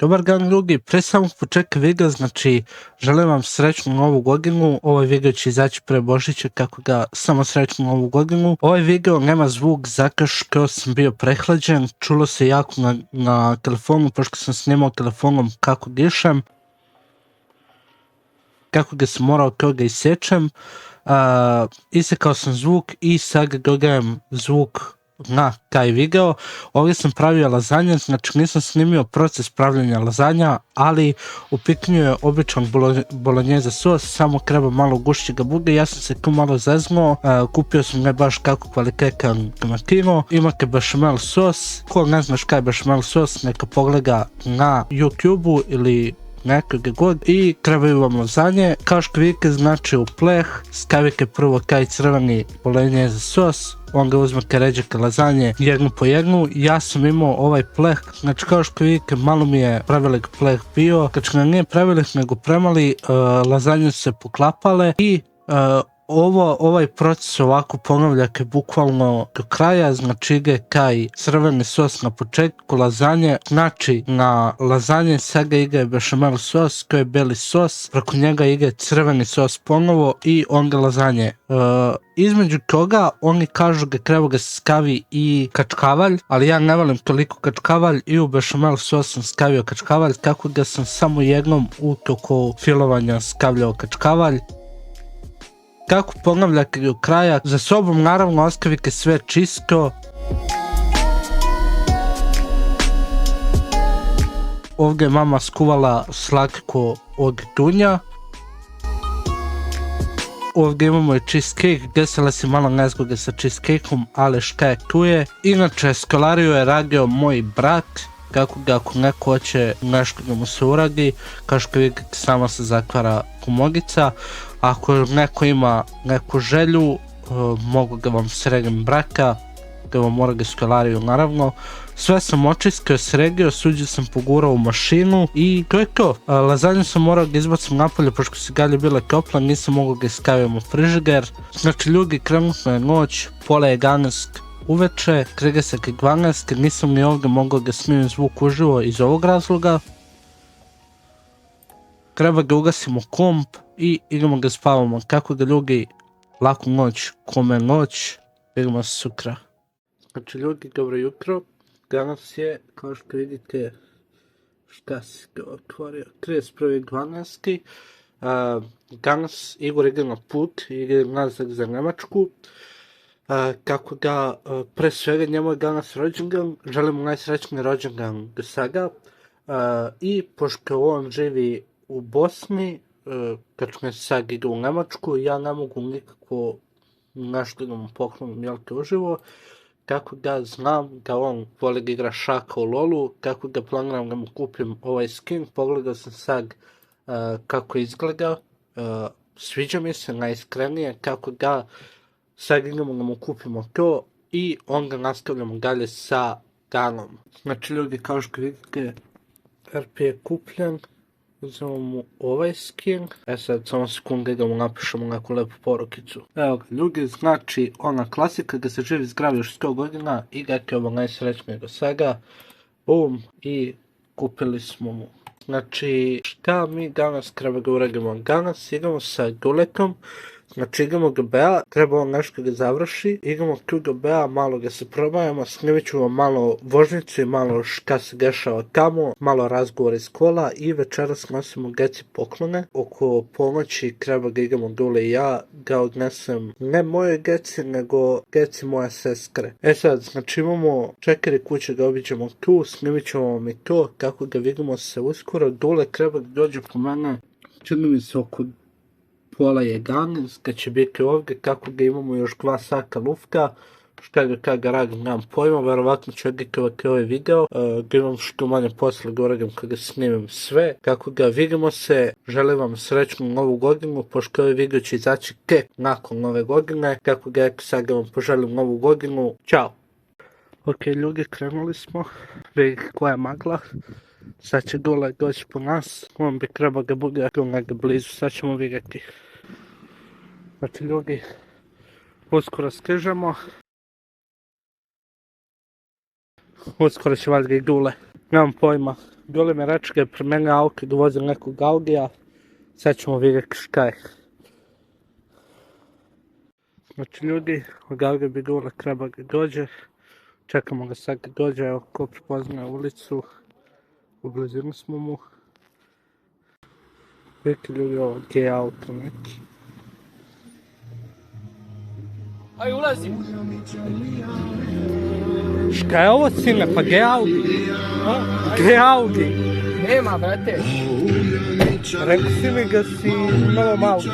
Dobar dan ljudi, pre samog početka videa, znači želim vam srećnu novu godinu. Ovaj video će izaći pre Božića, kako ga samo srećnu novu godinu. Ovaj video nema zvuk zato što sam bio prehlađen, čulo se jako na telefonu, pošto sam snimao telefonom kako dišem, kako ga sam morao kao ga isečem. Isekao sam zvuk i sad ga dodajem zvuk na taj video. Ovdje sam pravio lazanje, znači nisam snimio proces pravljenja lazanja, ali u pitanju je običan bolognese sos, samo treba malo gušćega bude. Ja sam se tu malo zeznuo, kupio sam ne baš kako kvalitetan tomatino. Imate bešamel sos, ko ne znaš kaj je bešamel sos, neka pogleda na YouTube-u ili nekog god. I trebaju vam lazanje, kao što vidite, znači u pleh stavite prvo taj crveni bolognese sos, onda uzmete ređete lazanje jednu po jednu. Ja sam imao ovaj pleh, znači kao što vidite malo mi je prevelik pleh bio, znači nije prevelik nego premali, lazanje su se poklapale i ovaj proces ovako ponavljate bukvalno do kraja, znači ide taj crveni sos na početku lazanje, znači na lazanje sada ide bešamel sos, to je beli sos, preko njega ide crveni sos ponovo i onda lazanje. Između toga oni kažu da treba ga se stavi i kačkavalj, ali ja ne volim toliko kačkavalj i u bešamel sos sam stavio kačkavalj, tako da sam samo jednom u toku filovanja stavljao kačkavalj. Kako ponavljate do kraja, za sobom naravno ostavite sve čisto. Ovdje je mama skuvala slatko od tunja. Ovdje imamo i cheesecake, desila se malo nezgode sa cheesecakeom, ali šta je tu je. Inače, stolariju je radio moj brat, kako ga ako neko hoće nešto da mu se uradi, kao što vidite sama se zatvara komogica. Ako neko ima neku želju, mogu ga vam sredim braka, da vam uradi stolariju naravno. Sve sam očistio, sredio, suđe sam pogurao u mašinu i to je to. Lazanju sam morao da izbacim napolje, pošto se galje bila topla, nisam mogao ga stavim u frižider. Znači ljudi, trenutno je noć, pola 11 uveče, krega se k 12, nisam ni ovdje mogao da snimim zvuk uživo iz ovog razloga. Treba da ugasimo komp i idemo da spavamo. Kako da ljudi, laku noć, kome noć, vidimo se sutra. Znači ljudi, dobro jutro, danas je, kao što vidite, šta si ga otvorio, 31.12. Danas Igor ide na put, ide nazad za Nemačku. Kako da, pre svega njemu je danas rođendan, želimo najsrećniji rođendan do sada. I pošto on živi u Bosni, kad me sad ide u Nemačku, ja ne mogu nikako nešto da mu poklonim, jel te uživo, tako da znam da on voli da igra šaka u LoLu, tako da planiram da mu kupim ovaj skin. Pogledao sam sad kako izgleda, sviđa mi se najiskrenije, tako da sad idemo da mu kupimo to i onda nastavljamo dalje sa danom. Znači ljudi, kao što vidite, RP je kupljen. Uzmemo mu ovaj skin. Sad samo sekunde da mu napišemo neku lepu porukicu. Evo ga ljudi, znači ona klasika da se živi zdravi još 100 godina i da je ovo najsrećnije do svega. Bum, i kupili smo mu. Znači šta mi danas treba da uradimo? Danas idemo sa Duletom. Znači idemo do Bea, treba on nešto da završi, idemo tu do Bea, malo da se probajemo, snimit ću vam malo vožnicu i malo šta se dešava tamo, malo razgovor iz kola i večeras nosimo deci poklone. Oko ponoći treba da idemo Dule i ja da odnesem ne moje deci, nego deci moje sestre. Sad, znači imamo 4 kuće da obiđemo tu, snimit ćemo vam i to, tako da vidimo se uskoro. Dule treba da dođe po mene, čini mi se oko pola 11, kad će biti ovdje, kako da imamo još 2 sata lufta. Šta da kada radim, nemam pojma, verovatno ću editovati ovaj video, da imam što manje posla da uradim kada snimim sve. Kako da vidimo se, želim vam srećnu novu godinu, pošto ovaj video će izaći tek nakon nove godine, kako da sad da vam poželim novu godinu, ćao! Ok ljudi, krenuli smo, vidite koja je magla. Sad će Dule doći po nas, on bi trebao da bude negdje blizu, sad ćemo vidjeti. Znači ljudi, uskoro stižemo. Uskoro će valjda i Dule, nemam pojma, Dole me rečke pre mene auke dovozili nekog Audija. Sad ćemo vidjeti šta je. Znači ljudi, od Audija bi govorila treba ga dođe. Čekamo ga sad ga dođe, evo ko prepoznaje ulicu. U blizini smo mu. Vidite ljudi, ovo gej auto neki. Aj, ulazi! Šta je ovo sine, pa gej Audi? Gej Audi? Nema, brate! Rekao si mi ga si novom Audi.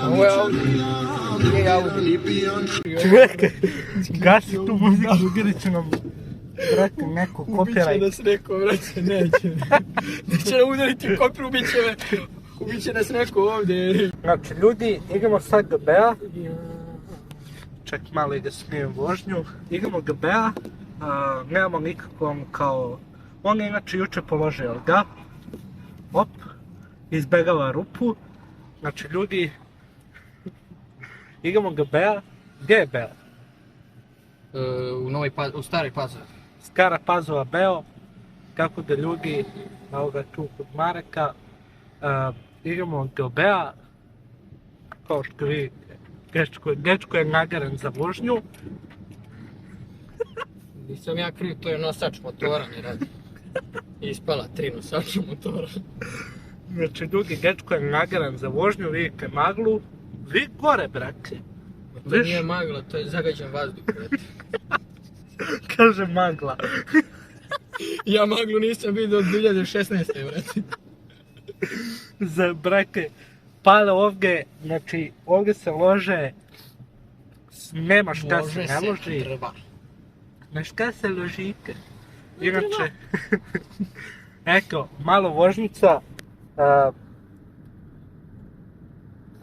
Ovo je Audi. Nije Audi. Čekaj, gasi tu muziku, ugrit će nam, brate, neko kopiraj. Ubiće nas neko, brate, neće. Neće nam udariti u kopir, ubiće nas neko ovdje. Znači ljudi, igramo sad GB-a. Ček malo i da smijem vožnju. Igramo GB-a, nemamo nikako kao... On je inače juče položio ga. Op, izbegava rupu. Znači ljudi, igramo GB-a. Gdje je Beo? U Staroj Pazovi. Stara Pazova Beo. Kako da ljudi, evo ga tu kod Mareka. Igramo GB-a. Kao što vidite, dečko je nagaren za vožnju. Nisam ja kriv, to je nosač motora mi radi. Ispala 3 nosača motora. Znači ljudi, dečko je nagaren za vožnju, vidite maglu. Vi gore, brate. To nije magla, to je zagađen vazduh, brate. Kaže magla. Ja maglu nisam vidio od 2016. brate. Za brate, pale ovdje, znači ovdje se lože, nema šta se ne loži. Na šta se ložite? Inače, eto, malo vožnica.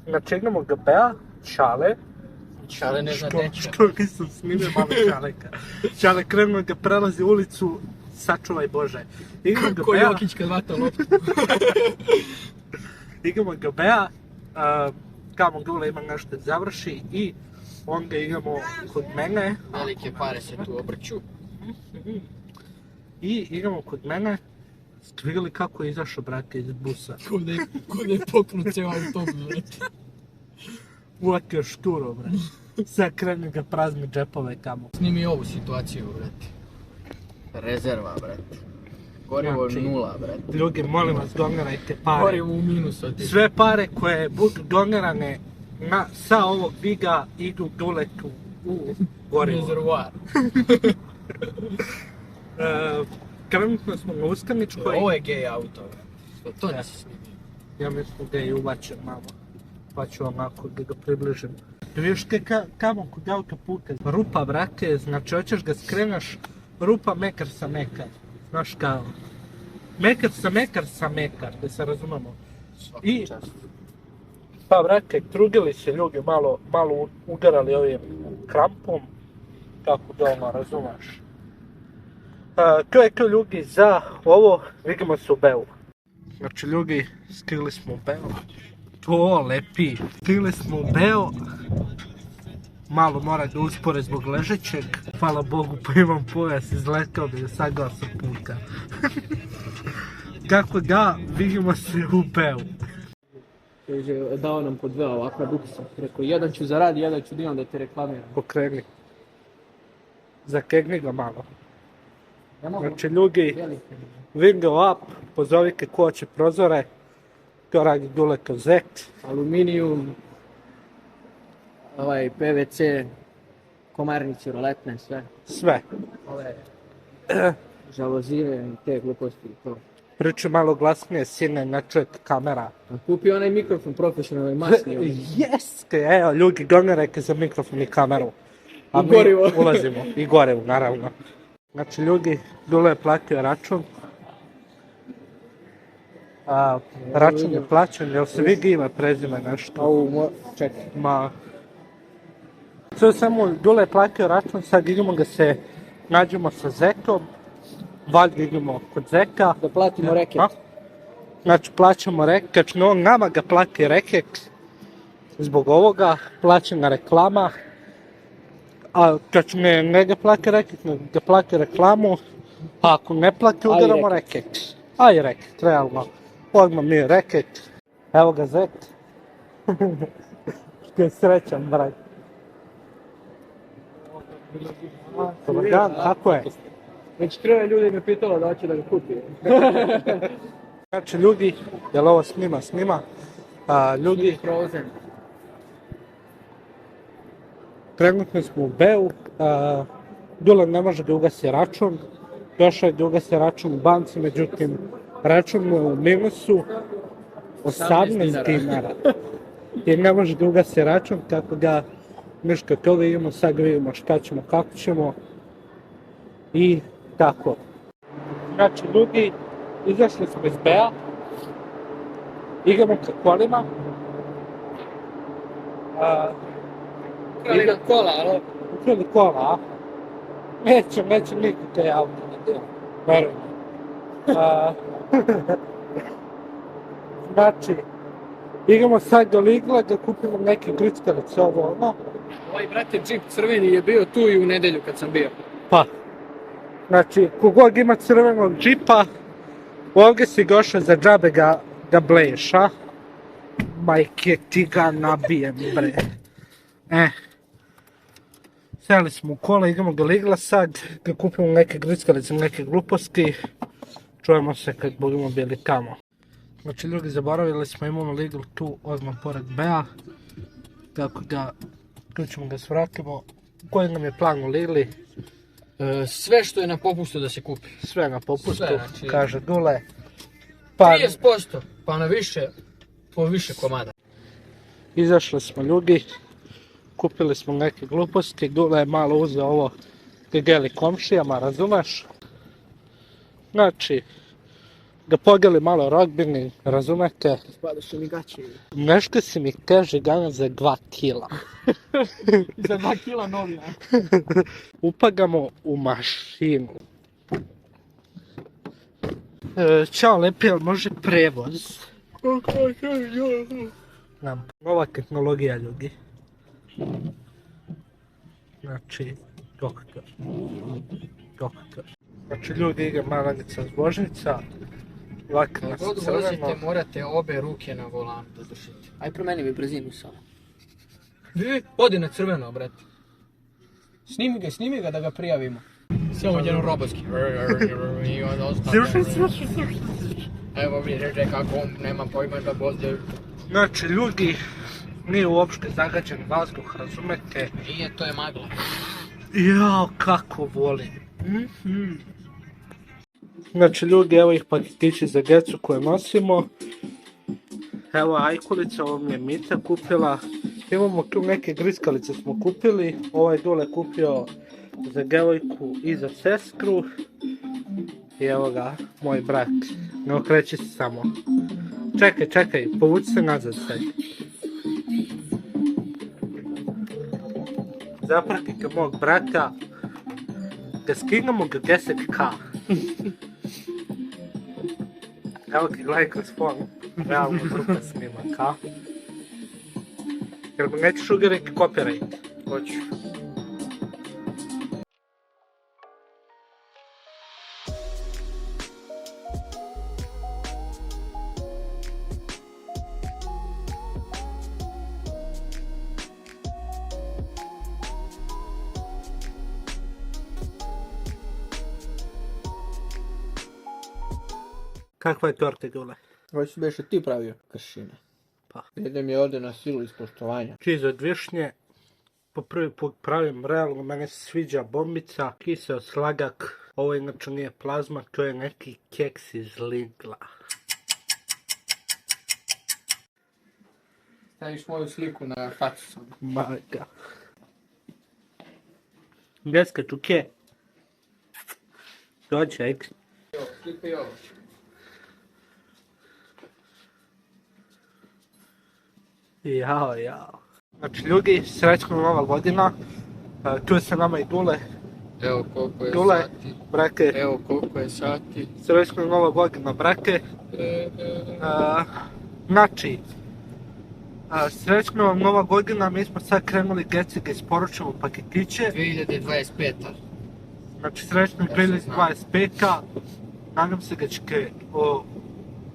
Znači igramo GB-a, Čale. Čale ne zna neće. Što nisam snimio malo Čaleka. Čale krenuo ga prelazi ulicu, sačuvaj Bože. Igramo GB-a. Ko Jokić kad vata loptu. Igramo GB-a, kamo Dule ima nešto da završi i onda igramo kod mene. Velike pare se tu obrću. I igramo kod mene. Ste vidjeli kako je izašao, brate, iz busa? Kod je poknut ceo autobus, brate. Uletio šturo, brate. Sad krenu ga prazni džepove kamo. Snimi ovu situaciju, brate. Rezerva, brate. Gorivo Znači, 0, brate. Ljudi, molim vas, donirajte pare. Gorivo u minus od tih. Sve pare koje budu donirane sa ovog viga idu Duletu u gorivo. Rezervoar. Trenutno smo na Uskaničkoj. Ovo je gej auto, brate. To nisi snimio. Ja mislim da je uvačen malo. Pa ću onako da ga približim. Vidiš kamo kod autoputa. Rupa, brate, znači hoćeš ga skrenaš, rupa mekar sa mekar. Znaš kao, mekar sa mekar, da se razumemo. I, pa brate, trudili se ljudi, malo udarali ovim krampom, kako da ono razumeš. To je to ljudi za ovo, vidimo se u Beu. Znači ljudi, stigli smo u Beu. To lepi, stigli smo u Beo. Malo mora da uspore zbog ležećeg. Hvala Bogu pa imam pojas, izletao da je sagao sa puta. Kako da, vidimo se u Beu. Dao nam po 2 ovakva duksa. Rekao, jedan ću zaradi, jedan ću divan da te reklamiram. Pokreni. Zakegni ga malo. Znači ljudi, window up, pozovite ko će prozore. To radi Duleto Zet. Aluminijum, PVC, komarnici, roletne, sve. Sve. Ove žalozire i te gluposti i to. Priču malo glasnije, sine, ne čujete kamera. Kupi onaj mikrofon profesionalni, masni. Jeske, evo, ljudi, donirajte za mikrofon i kameru. A I gorivo. mi ulazimo, i gorivo, naravno. Znači, ljudi, Dule je platio račun. Račun je plaćen, jel se vidi ime, prezime, nešto? Čekaj. Ma... Sve samo, Dule je platio račun, sad idemo da se nađemo sa Zekom. Valjda idemo kod Zeka. Da platimo reket. Znači, plaćamo reket, no on nama ga plati reket. Zbog ovoga, plaćena reklama. A kad ne ga plati reket, ne ga plati reklamu. Pa ako ne plati, Aj udaramo reket. Aj reket, realno. Odmah mi reket. Evo ga zet. Što je srećan, brat. Dobar dan, kako je? Već 3 ljudi me pitalo da će da ga kupi. Znači ljudi, jel ovo snima? Ljudi, Frozen. trenutno smo u Beu, Dule ne može da ugasi račun, došao je da ugasi račun u banci, međutim račun mu je u minusu 18 dinara. I ne može da ugasi račun, kako ga miška toga imamo, sad vidimo šta ćemo, kako ćemo i tako. Znači ljudi, izašli smo iz Bea, igramo ka kolima. Ukrali nam kola, alo? Ukrali kola, a? Neće niko te auto da dela, veruj mi. Znači, igramo sad do Ligla da kupimo neke grickalice, ovo ono. Ovaj brate džip crveni je bio tu i u nedelju kad sam bio. Pa, znači, kogod ima crvenog džipa, ovdje si došao za džabe ga bleješ, a? Majke, ti ga nabijem, bre. Sjeli smo u kola, idemo do Ligla sad, da kupimo neke grickalice, neke gluposti. Čujemo se kad budemo bili tamo. Znači ljudi, zaboravili smo, imamo Lidl tu odmah pored Bea. Tako da, tu ćemo ga svratimo. Koji nam je plan u Lidli? Sve što je na popustu da se kupi. Sve na popustu, Sve, znači... kaže Dule. 30%, pa na više, po više komada. Izašli smo ljudi, kupili smo neke gluposti, Dule je malo uzeo ovo gegeli komšijama, razumeš? Znači, da podijeli malo rodbini, razumete? Spada su mi gaći. Nešto si mi teže danas za 2 kila. Za 2 kila novina. Upagamo u mašinu. Ćao lepi, ali može prevoz? Nova tehnologija ljudi. Znači, doktor. Znači ljudi, igra malanica zbožnica. Laka nas God crveno. vozite, morate obe ruke na volanu da držite. Aj promeni mi brzinu samo. Odi na crveno, brate. Snimi ga da ga prijavimo. Samo jedan robotski. I onda ostane. Evo vidite kako on nema pojma da voze. Znači ljudi, nije uopšte zagađen vazduh, razumete? Nije, to je magla. Jao, kako volim. Znači ljudi, evo ih paketići za djecu koje nosimo. Evo ajkulica, ovo mi je Mita kupila. Imamo tu neke griskalice smo kupili. Ovaj Dule kupio za djevojku i za sestru. I evo ga, moj brat. Ne okreći se samo. Čekaj, povuci se nazad sad. Zapratite mog brata. Da skinemo ga 10k. Evo ti gledaj kroz fon. Realno grupa snima, ka? Jer mu nećeš ugariti copyright? Hoću. Kakva je torta, Dule? Ovo si beše ti pravio kršine. Pa. Jedem je ovdje na silu iz poštovanja. Čiz od višnje. Po prvi put pravim realno, mene se sviđa bombica, kiseo slagak. Ovo inače nije plazma, to je neki keks iz Lidla. Staviš moju sliku na facu sam. Majka. Deska čuke. Dođe, ajde. Evo, slikaj ovo. Jao. Znači ljudi, srećna nova godina. Tu je sa nama i Dule. Evo koliko je Dule, sati. brake. Evo koliko je sati. Srećna nova godina, brake. Znači, srećna vam nova godina, mi smo sad krenuli djeci da isporučimo paketiće. 2025. Znači, srećno 2025. Nadam se da ćete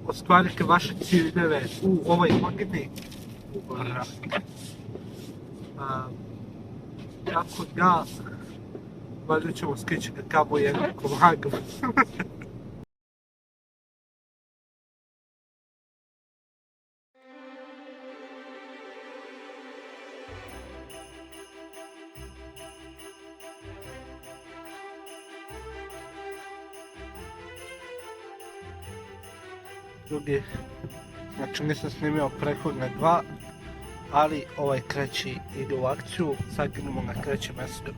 ostvariti vaše ciljeve u ovoj godini. Tako da, valjda ćemo skići da kabo jednom komagom. Drugi, znači nisam snimio prethodne dva, ali ovaj treći ide u akciju, sad idemo na treće mjesto.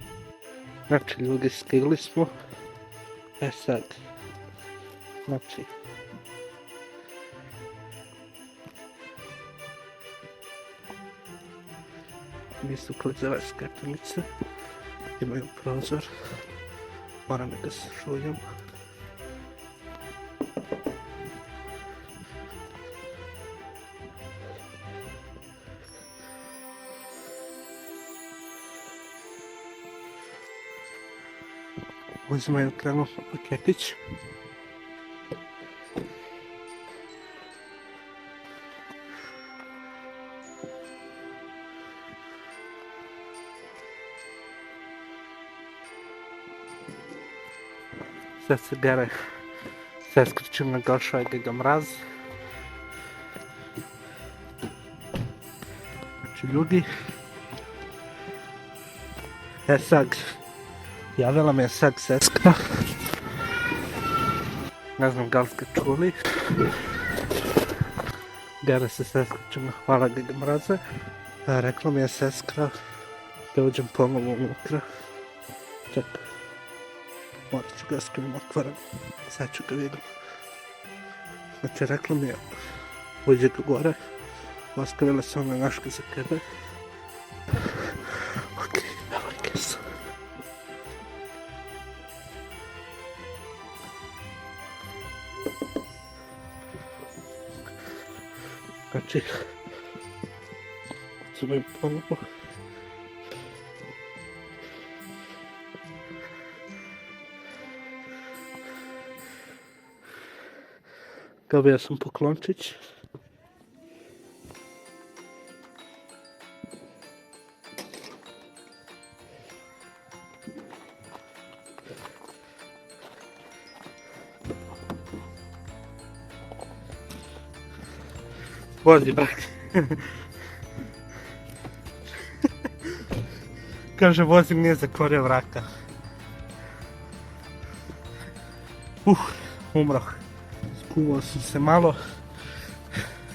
Znači ljudi, stigli smo, sad, znači, nisu klizave stepenice, imaju prozor, moram da se šuljam. Uzimaju trenutno paketić. Sad se bere seskrčim na došao je Deda Mraz. Znači ljudi, sad javila me sad seska, ne znam da li ste čuli, bere se seskrčim na hvala Deda Mraza. Rekla mi je seskra da uđem ponovo unutra. Čekaj, morat ću ga skrim otvoram, sad ću ga vidim. Znači rekla mi je uđi tu gore, ostavila se ona naška za tebe. Okej, evo je kesa. Znači, ćemo im ponovo. Dobio sam poklončić. Vozi, brate. Kaže, vozim, nije zatvorio vrata. Umroh. Skuvao sam se malo.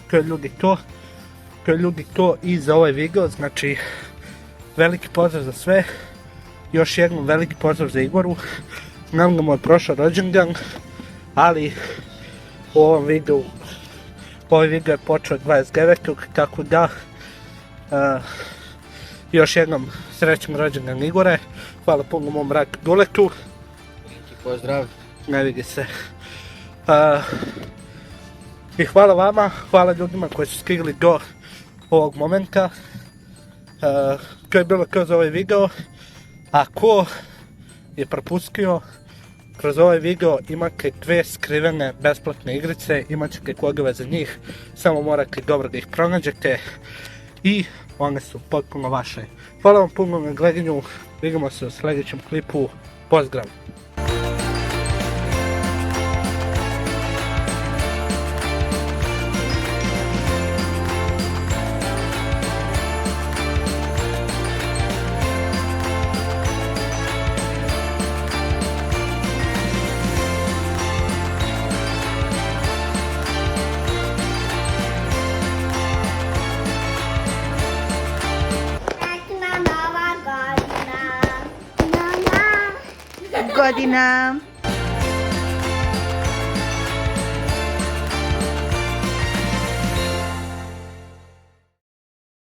To je ljudi to i za ovaj video. Znači, veliki pozdrav za sve. Još jednom veliki pozdrav za Igoru. Znam da mu je prošao rođendan, ali u ovom videu ovaj video je počeo 29. tako da još jednom srećan rođendan Igore. Hvala puno mom rak Duletu. Pozdrav. Ne vidi se. I hvala vama, hvala ljudima koji su stigli do ovog momenta. To je bilo kroz ovaj video. Ako je propustio, kroz ovaj video imate dve skrivene besplatne igrice, imat ćete kodove za njih, samo morate dobro da ih pronađete i one su potpuno vaše. Hvala vam puno na gledanju, vidimo se u sljedećem klipu, pozdrav! Godina.